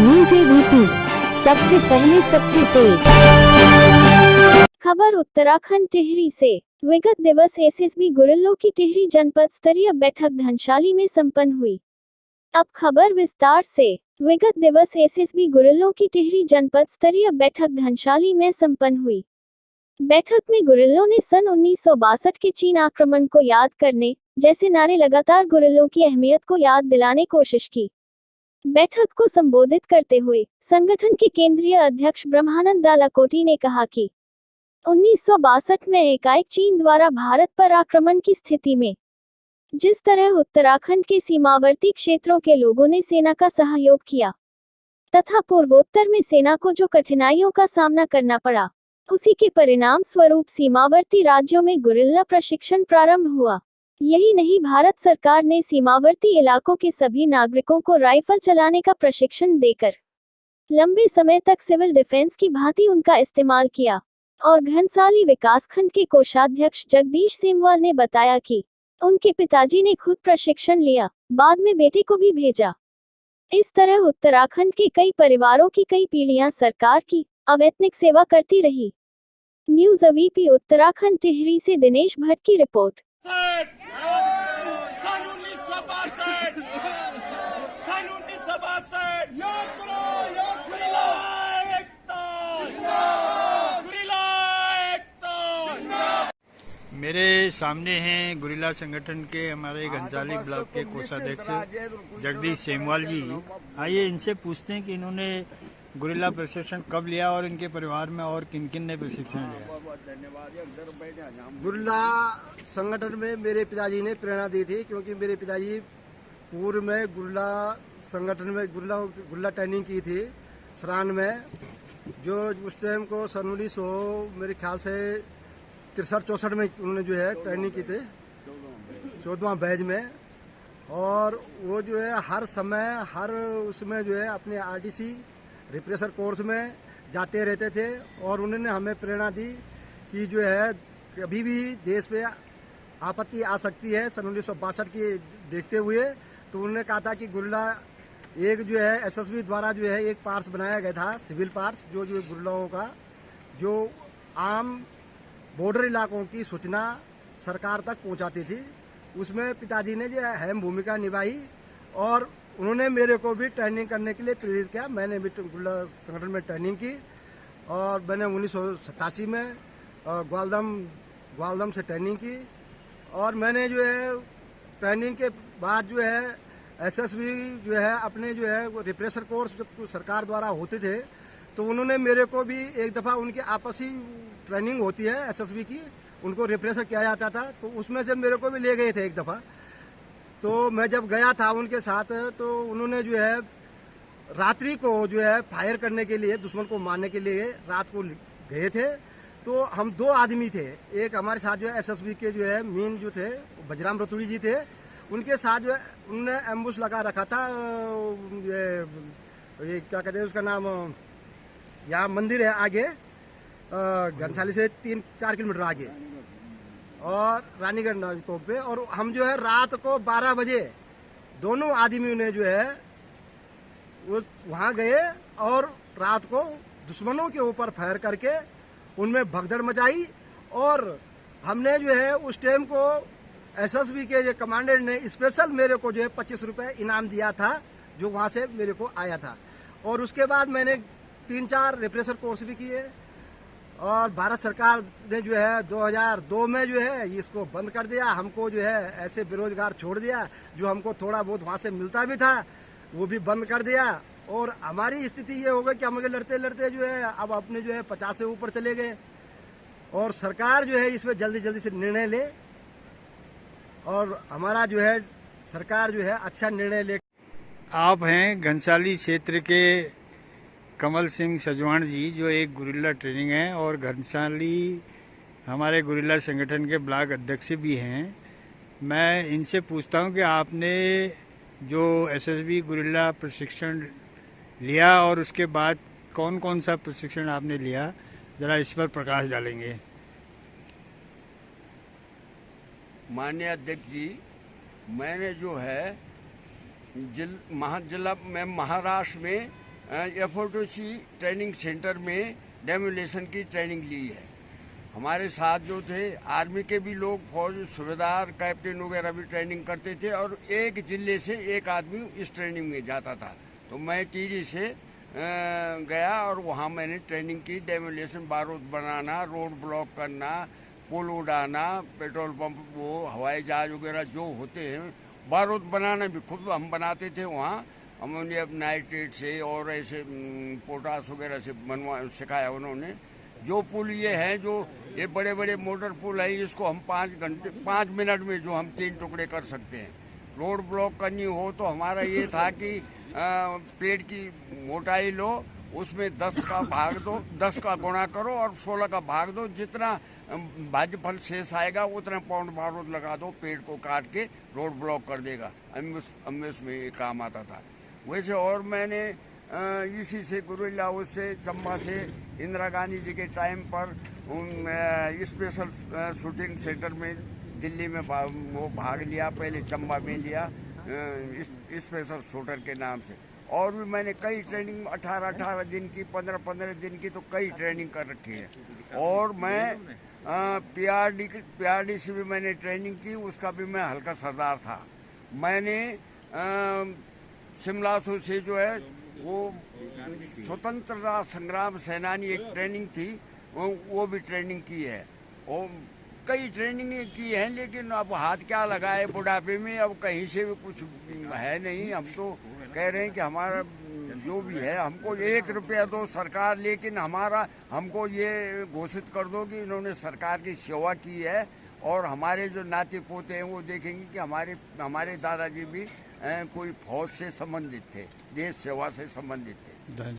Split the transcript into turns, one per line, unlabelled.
News ABP सबसे पहले सबसे तेज खबर उत्तराखंड टिहरी से। विगत दिवस एसएसबी गुरिल्लों की टिहरी जनपद स्तरीय बैठक धनशाली में संपन्न हुई। अब खबर विस्तार से। विगत दिवस एसएसबी गुरिल्लों की टिहरी जनपद स्तरीय बैठक धनशाली में संपन्न हुई। बैठक में गुरिल्लों ने सन 1962 के चीन आक्रमण को याद करने जैसे नारे लगातार गुरिल्लों की अहमियत को याद दिलाने कोशिश की। बैठक को संबोधित करते हुए संगठन के केंद्रीय अध्यक्ष ब्रह्मानंद दालाकोटी ने कहा कि 1962 में एकाएक चीन द्वारा भारत पर आक्रमण की स्थिति में जिस तरह उत्तराखंड के सीमावर्ती क्षेत्रों के लोगों ने सेना का सहयोग किया तथा पूर्वोत्तर में सेना को जो कठिनाइयों का सामना करना पड़ा, उसी के परिणाम स्वरूप सीमावर्ती राज्यों में गुरिल्ला प्रशिक्षण प्रारंभ हुआ। यही नहीं, भारत सरकार ने सीमावर्ती इलाकों के सभी नागरिकों को राइफल चलाने का प्रशिक्षण देकर लंबे समय तक सिविल डिफेंस की भांति उनका इस्तेमाल किया। और घनसाली विकासखंड के कोषाध्यक्ष जगदीश सेमवाल ने बताया कि उनके पिताजी ने खुद प्रशिक्षण लिया, बाद में बेटे को भी भेजा। इस तरह उत्तराखंड के कई परिवारों की कई पीढ़ियां सरकार की अवैतनिक सेवा करती रही। न्यूज़ एबीपी उत्तराखंड टिहरी से दिनेश भट्ट की रिपोर्ट।
मेरे सामने हैं गुरिल्ला संगठन के हमारे घनसाली ब्लॉक के कोषाध्यक्ष जगदीश सेमवाल जी। आइए इनसे पूछते हैं कि इन्होंने गुरिल्ला प्रशिक्षण कब लिया और इनके परिवार में और किन किन ने प्रशिक्षण लिया।
गुरिल्ला संगठन में मेरे पिताजी ने प्रेरणा दी थी, क्योंकि मेरे पिताजी पूर्व में गुरिल्ला संगठन में गुरिल्ला ट्रेनिंग की थी सरान में, जो उस टाइम को सन 1900 मेरे ख्याल से 63-64 में उन्होंने जो है ट्रेनिंग की थी 14वां बैच में। और वो जो है हर समय हर उसमें जो है अपने आरटीसी रिप्रेशर कोर्स में जाते रहते थे। और उन्होंने हमें प्रेरणा दी कि जो है कभी भी देश पे आपत्ति आ सकती है सन 1962 की देखते हुए। तो उन्होंने कहा था कि गुरिल्ला एक जो है एसएसबी द्वारा जो है एक पार्ट्स बनाया गया था, सिविल पार्ट्स, जो गुरिल्लाओं का जो आम बॉर्डर इलाकों की सूचना सरकार तक पहुंचाती थी। उसमें पिताजी ने जो अहम भूमिका निभाई और उन्होंने मेरे को भी ट्रेनिंग करने के लिए प्रेरित किया। मैंने भी गुरिल्ला संगठन में ट्रेनिंग की और मैंने 1987 में ग्वालदम से ट्रेनिंग की। और मैंने जो है ट्रेनिंग के बाद जो है एसएसबी जो है अपने जो है रिप्रेशर कोर्स जब सरकार द्वारा होते थे, तो उन्होंने मेरे को भी एक दफ़ा उनके आपसी ट्रेनिंग होती है एसएसबी की, उनको रिप्रेशर किया जाता था, तो उसमें से मेरे को भी ले गए थे एक दफ़ा। तो मैं जब गया था उनके साथ, तो उन्होंने जो है रात्रि को जो है फायर करने के लिए, दुश्मन को मारने के लिए रात को गए थे। तो हम 2 आदमी थे, एक हमारे साथ जो है एसएसबी के जो है मीन जो थे बजराम रतुड़ी जी थे, उनके साथ जो है उन्होंने एम्बुश लगा रखा था। ये क्या कहते हैं उसका नाम, यहाँ मंदिर है आगे घनसाली से 3-4 किलोमीटर आगे, और रानीगढ़ तोप पे। और हम जो है रात को 12 बजे दोनों आदमियों ने जो है वो वहाँ गए और रात को दुश्मनों के ऊपर फायर करके उनमें भगदड़ मचाई। और हमने जो है उस टाइम को एसएसबी के जो कमांडर ने स्पेशल मेरे को जो है 25 रुपये इनाम दिया था, जो वहाँ से मेरे को आया था। और उसके बाद मैंने 3-4 रिप्रेशर कोर्स भी किए। और भारत सरकार ने जो है 2002 में जो है इसको बंद कर दिया, हमको जो है ऐसे बेरोजगार छोड़ दिया। जो हमको थोड़ा बहुत वहाँ से मिलता भी था वो भी बंद कर दिया। और हमारी स्थिति ये हो गई कि हम लड़ते लड़ते जो है अब अपने जो है 50 से ऊपर चले गए। और सरकार जो है इस पर जल्दी जल्दी से निर्णय ले, और हमारा जो है सरकार जो है अच्छा निर्णय ले।
आप हैं घनसाली क्षेत्र के कमल सिंह सजवाण जी, जो एक गुरिल्ला ट्रेनिंग है और घनसाली हमारे गुरिल्ला संगठन के ब्लॉक अध्यक्ष भी हैं। मैं इनसे पूछता हूं कि आपने जो एसएसबी गुरिल्ला प्रशिक्षण लिया और उसके बाद कौन कौन सा प्रशिक्षण आपने लिया, ज़रा इस पर प्रकाश डालेंगे।
माननीय अध्यक्ष जी, मैंने जो है जिला में महाराष्ट्र में FOTC ट्रेनिंग सेंटर में डेमोलेशन की ट्रेनिंग ली है। हमारे साथ जो थे आर्मी के भी लोग, फौज सूबेदार, कैप्टन वगैरह भी ट्रेनिंग करते थे और एक जिले से एक आदमी इस ट्रेनिंग में जाता था। तो मैं टिहरी से गया और वहाँ मैंने ट्रेनिंग की। डेमोलेशन, बारूद बनाना, रोड ब्लॉक करना, पुल उड़ाना, पेट्रोल पंप, वो हवाई जहाज वगैरह जो होते हैं, बारूद बनाना भी खुद हम बनाते थे वहाँ। अमोनियम नाइट्रेट से और ऐसे पोटास वगैरह से सिखाया उन्होंने। जो पुल ये हैं, जो ये बड़े बड़े मोटर पुल हैं, इसको हम 5 मिनट में जो हम 3 टुकड़े कर सकते हैं। रोड ब्लॉक करनी हो तो हमारा ये था कि पेड़ की मोटाई लो, उसमें 10 का भाग दो, 10 का गुणा करो और 16 का भाग दो। जितना भाजफल शेष आएगा उतना पाउंड बारूद लगा दो, पेड़ को काट के रोड ब्लॉक कर देगा। अम्बेस में ये काम आता था। वैसे और मैंने इसी से गुरिल्ला, उससे चंबा से इंदिरा गांधी जी के टाइम पर स्पेशल शूटिंग सेंटर में दिल्ली में वो भाग लिया। पहले चंबा में लिया स्पेशल शूटर के नाम से। और भी मैंने कई ट्रेनिंग 18 दिन की, 15 दिन की, तो कई ट्रेनिंग कर रखी है। और मैं PRD से भी मैंने ट्रेनिंग की, उसका भी मैं हल्का सरदार था। मैंने शिमला से जो है वो स्वतंत्रता संग्राम सेनानी एक ट्रेनिंग थी, वो भी ट्रेनिंग की है। और कई ट्रेनिंग की हैं, लेकिन अब हाथ क्या लगाए बुढ़ापे में, अब कहीं से भी कुछ है नहीं। हम तो कह रहे हैं कि हमारा जो भी है, हमको 1 रुपया दो सरकार, लेकिन हमको ये घोषित कर दो कि इन्होंने सरकार की सेवा की है। और हमारे जो नाते पोते हैं वो देखेंगे कि हमारे दादाजी भी कोई फौज से संबंधित थे, देश सेवा से संबंधित थे।